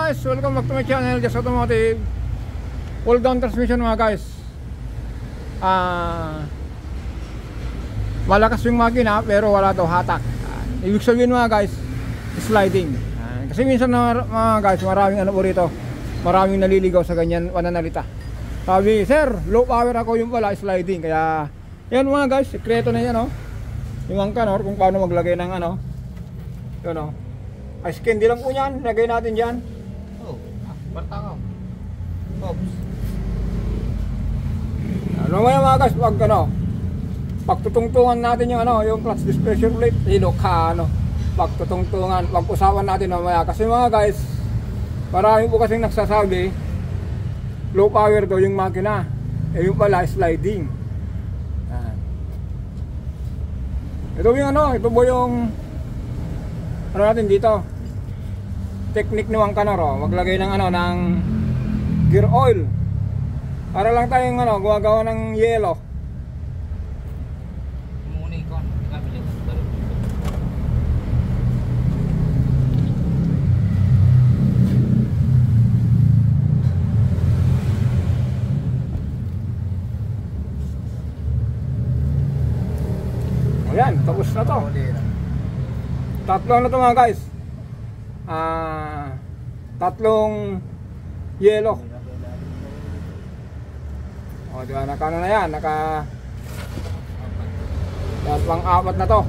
guys, welcome back to my channel, Just Automotive. Pull down transmission mga guys. Malakas yung makina pero wala daw hatak. Ibig sabihin mga guys, sliding. Kasi minsan na mga guys, maraming ano po rito, maraming naliligaw sa ganyan pananalita. Sabi, sir, low power ako, yung pala sliding. Kaya yan mga guys, sekreto na yan, oh. Yung angkanor kung paano maglagay ng ano, yun, oh. Ice candy lang po yan, lagay natin dyan. Oh, bartakaw. Oops. Ano mo yan mga guys, pag ano, pagtutungtungan natin yung ano, yung clutch dispersion plate, ano, pagtutungtungan, pag-usapan natin mamaya. Kasi mga guys, marami po kasing nagsasabi, low power daw yung makina, yung pala sliding. Ito yung ano, ito po yung ano natin dito. Technique ni Angkanor, oh, maglagay ng ano, ng gear oil. Para lang tayong ano, gumagawa ng yelo. Ayan, tapos na to. Tatlo na to mga guys. Tatlong yelo. O, diba, nakano na yan, pang-apat na to.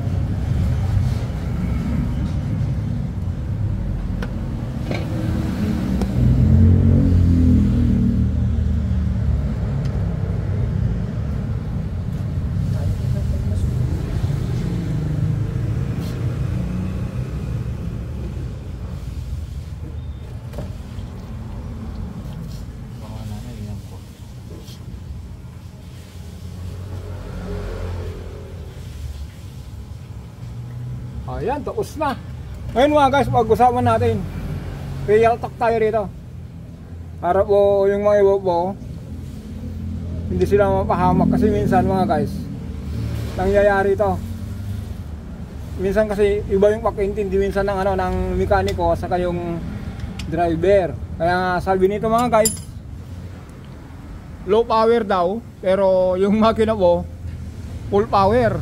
Ayan, tapos na. Ngayon mga guys, pag-usapan natin, real talk tayo rito. Para po yung mga iba po, hindi sila mapahamak. Kasi minsan mga guys, nangyayari ito. Minsan kasi iba yung pagkaintindi minsan ng, ano, ng mekaniko saka yung driver. Kaya sabi nito mga guys, low power daw, pero yung makina po full power,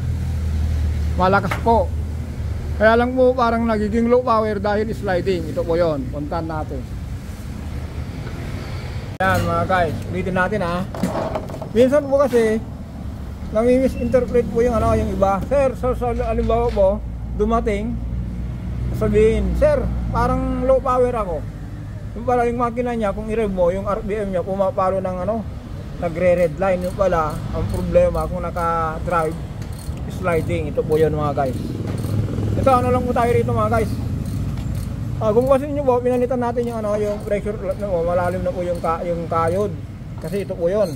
malakas po. Kaya lang po parang nagiging low power dahil sliding. Ito po yon, puntahan natin. Ayan mga guys, ulitin natin ha. Minsan po kasi nami-misinterpret po yung ano, yung iba. Sir, so alimbawa po, dumating, sabihin, sir, parang low power ako. Yung pala yung makina niya, kung i-rev mo, yung RPM niya pumapalo ng ano, nagre-red line. Yung pala, ang problema kung naka-drive, sliding. Ito po yun mga guys. Ito, ano lang po tayo rito mga guys. Kung kasi nyo po, pinalitan natin yung ano, yung pressure, malalim na po yung kayod. Kasi ito po yun.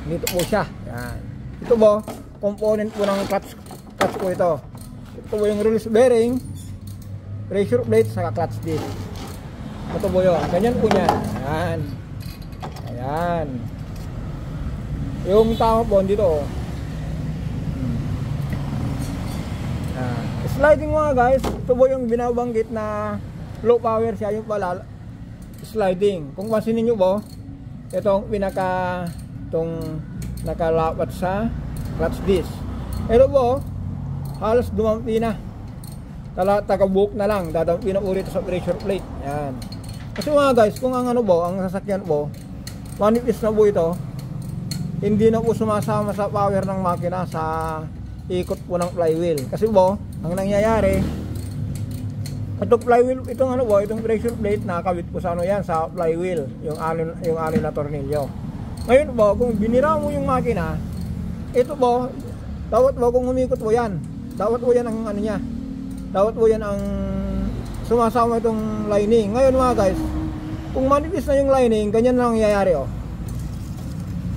Dito po siya. Yan. Ito po, component po ng clutch po ito. Ito po yung release bearing, pressure plate, saka clutch disc. Ito po yun. Ganyan po yan. Ayan. Ayan. Yung tama po dito. Sliding mga guys, ito po yung binabanggit na low power siya, yung pala sliding. Kung pansinin nyo po, itong nakalapat sa clutch disc. Ito po, halos dumampi na. Taga-book na lang, dadampi na ulit sa pressure plate. Yan. Kasi mga guys, kung ang ano po, ang sasakyan po, manipis na po ito, hindi na po sumasama sa power ng makina sa ikot po ng flywheel. Kasi po, ang nangyayari, itong flywheel, itong ano po, itong pressure plate nakakabit po sa ano yan, sa flywheel, yung alin na tornilyo. Ngayon po, kung binira mo yung makina, ito po, dapat po kung umikot po yan, dapat po yan ang ano niya, dapat po yan ang sumasama itong lining. Ngayon mga guys, kung manipis na yung lining, ganyan lang nangyayari, oh.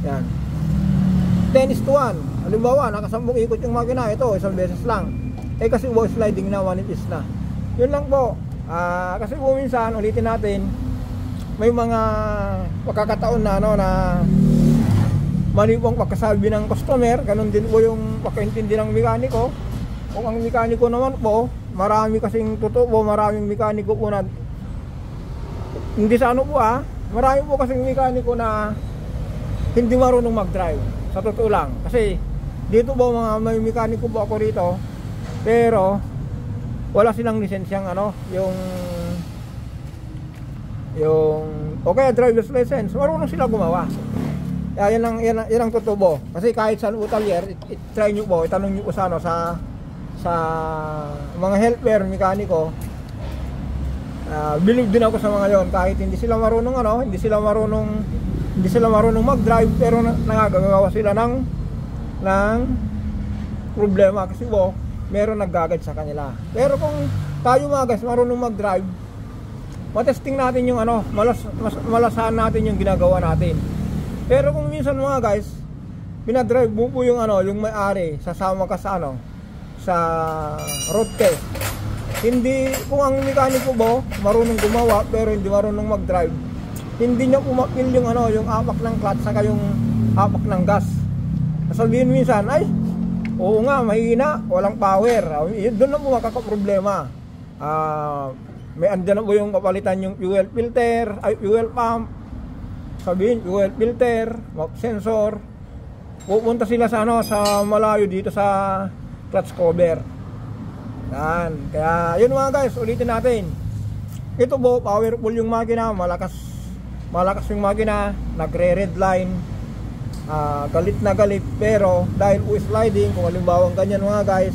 Yan. 10:1. Halimbawa, nakasambong ikot yung makina, ito, isang beses lang. Kasi po, sliding na, manipis na. Yun lang po. Kasi po minsan, ulitin natin, may mga pagkakataon na, ano, na mali pong pagkasabi ng customer. Ganun din po yung pagkaintindi ng mekaniko. Kung ang mekaniko naman po, marami kasing totoo po, maraming mekaniko po na Hindi sa ano po marami po kasing mekaniko na hindi marunong mag-drive. Sa totoo lang. Kasi dito po may mekaniko po ako rito, pero wala silang lisensyang yung okay, driver's license. Marunong sila gumawa. Yan ang totoo po. Kasi kahit saan utalier, try nyo po, itanong nyo po sa mga helper, mekaniko. Believe din ako sa mga yon, kahit hindi sila marunong hindi sila marunong mag-drive, pero nagagawa sila ng problema kasi po meron naggagad sa kanila. Pero kung tayo mga guys marunong mag-drive, matesting natin yung malasahan natin yung ginagawa natin. Pero kung minsan mga guys pinadrive mo po yung yung may-ari, sasama ka sa sa road test. Hindi, kung ang mekaniko po marunong gumawa pero hindi marunong mag-drive, hindi niya pumapil yung yung apak ng clutch saka yung apak ng gas. Sabihin minsan, ay, oo nga, mahina, walang power. Doon na po makakaproblema. May andyan na po yung papalitan yung fuel filter, fuel pump. Sabihin, fuel filter, map sensor. Pupunta sila sa sa malayo dito sa clutch cover. Yan. Kaya yun mga guys, ulitin natin. Ito po, powerful yung makina, malakas yung makina, nagre-red line, galit na galit. Pero dahil po sliding, kung halimbawa ganyan mga guys,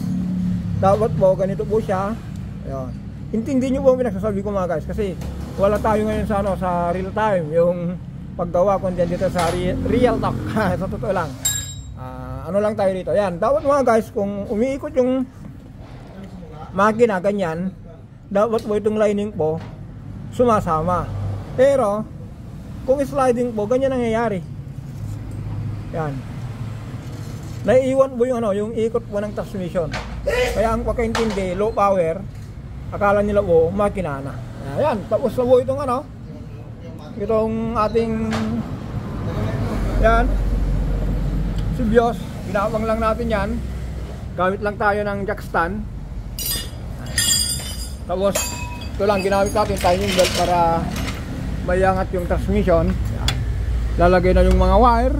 dapat po ganito po siya. Ayun. Intindi nyo po ang pinagsasabi ko mga guys, kasi wala tayo ngayon sa real time yung paggawa kundi dito sa real talk. Sa totoo lang, ano lang tayo dito. Yan, dapat mga guys, kung umiikot yung makina ganyan, dapat po itong lining po sumasama. Pero kung sliding po, ganyan nangyayari. Yan, naiiwan po yung ikot po ng transmission. Kaya ang pagkaintindi, low power, akala nila po makina na. Ayan, tapos na po itong itong ating yan Sibios. Ginawang lang natin yan, gamit lang tayo ng jack stand. Tapos ito lang ginamit natin, timing belt para mayangat yung transmission. Lalagay na yung mga wire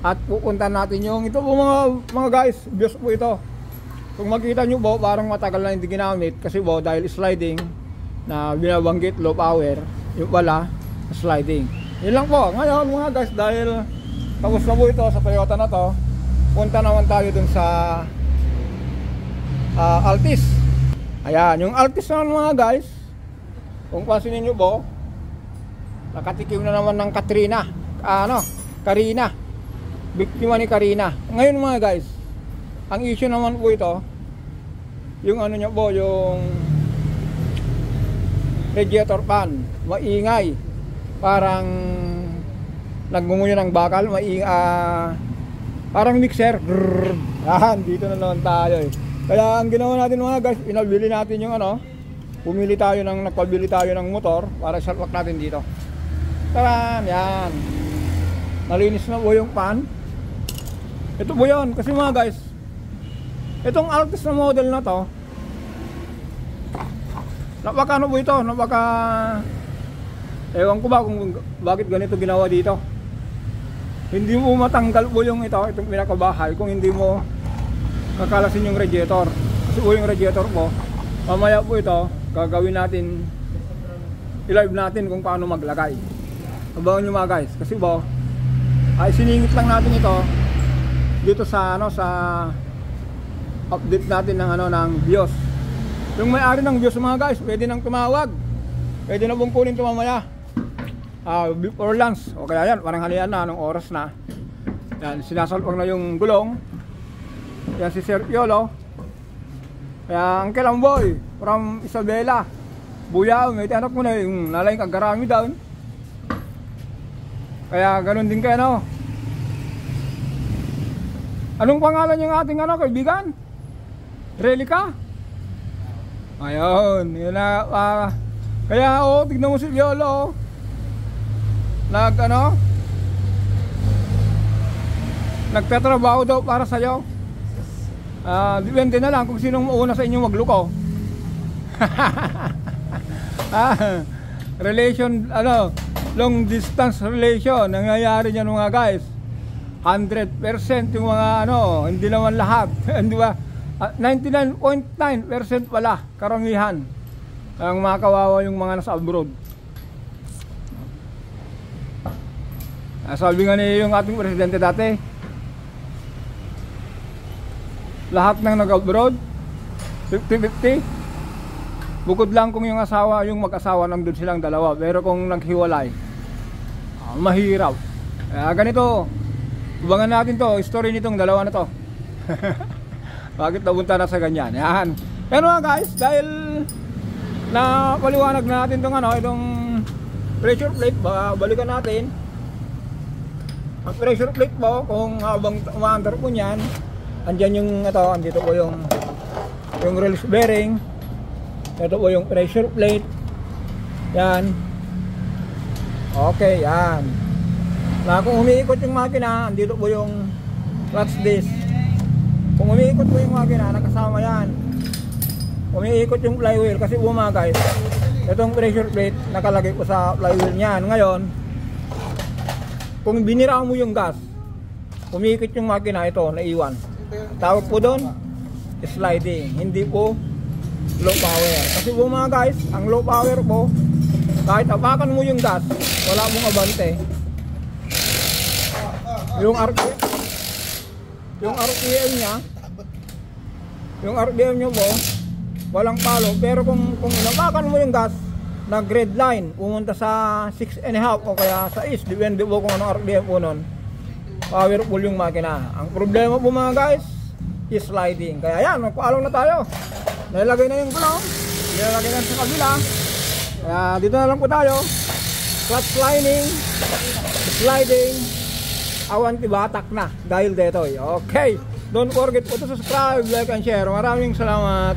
at pupunta natin yung ito po mga guys, Bios po ito. Kung makita nyo po, parang matagal na hindi ginamit kasi po dahil sliding na binabanggit low power, yung pala sliding. Yun lang po. Ngayon mga guys, dahil tapos na po ito sa Toyota na to, punta naman tayo dun sa Altis. Ayan, yung Altis naman mga guys, kung pansinin nyo po, nakatikim na naman ng Karina. Biktima ni Karina. Ngayon mga guys, ang issue naman po ito, yung nyo po, yung radiator fan, maingay. Parang nagngungunya ng bakal, parang mixer. Yan, dito na naman tayo. Kaya ang ginawa natin mga guys, inabili natin yung nagpabili tayo ng motor para salpak natin dito. Taran, yan. Nalinis na po yung pan. Ito po yun, kasi mga guys, itong Altis na model na to, napaka po ito, ewan ko ba kung bakit ganito ginawa dito. Hindi mo matanggal po itong pinakabahay kung hindi mo kakalasin yung radiator. Kasi po yung radiator po, mamaya po ito, gagawin natin, i-live natin kung paano maglagay. Abangan nyo mga guys, kasi po, siningit lang natin ito dito sa update natin ng BIOS. Yung may-ari ng BIOS mga guys, pwede nang tumawag, pwede na pong kunin ito mamaya, before lunch o kaya yan, parang halian na, anong oras na yan, sinasalpang na yung gulong. Yan si Sir Piolo. Kaya Uncle Amboy from Isabela, Buya, may tiyanak mo na yung nalayang kagarami down. Kaya ganun din kayo Anong pangalan yung ating kaibigan? Relica? Ayun, yun na. Kaya tignan mo si Piolo. Nagtatrabaho daw para sa'yo. Depende na lang kung sinong mauna sa inyong magluko. relation, long distance relation, nangyayari niyan mga guys. 100% yung mga hindi naman lahat, di ba? 99.9% wala, karamihan. Ang mga kawawa yung mga nasa abroad. Sabi nga ni yung ating presidente dati, lahat ng nag-abroad 50-50. Bukod lang kung yung mag-asawa nandun silang dalawa, pero kung naghiwalay, mahirap. Ganito, ubangan natin to, story nitong dalawa na to. Bakit napunta na sa ganyan? Yan. Pero guys, dahil na paliwanag na natin itong pressure plate, balikan natin. Ang pressure plate po, kung habang umaandar po niyan, andyan yung andito po yung release bearing. Ito po yung pressure plate. Yan. Okay, yan. Na kung umiikot yung makina, andito po yung clutch disc. Kung umiikot po yung makina, nakasama yan. Umiikot yung flywheel kasi mga guys, itong pressure plate nakalagay po sa flywheel niyan. Ngayon, kung binira mo yung gas, umiikot yung makina, ito naiwan. Tawag po doon sliding, hindi po low power. Kasi po mga guys, ang low power po, kahit apakan mo yung gas, wala mong abante. Yung RPM niya po walang palo, pero kung inapakan mo yung gas, nag-red line, pumunta sa 6.5 o kaya sa is, depende po kung anong RPM po nun, powerful yung makina. Ang problema po mga guys is sliding. Kaya yan, magpaalong na tayo. Nilagay na yung gulong, nilagay na sa kabila. Kaya dito na lang po tayo. Clutch lining, sliding, awan tibatak na dahil dito. Okay, don't forget po to subscribe, like and share. Maraming salamat.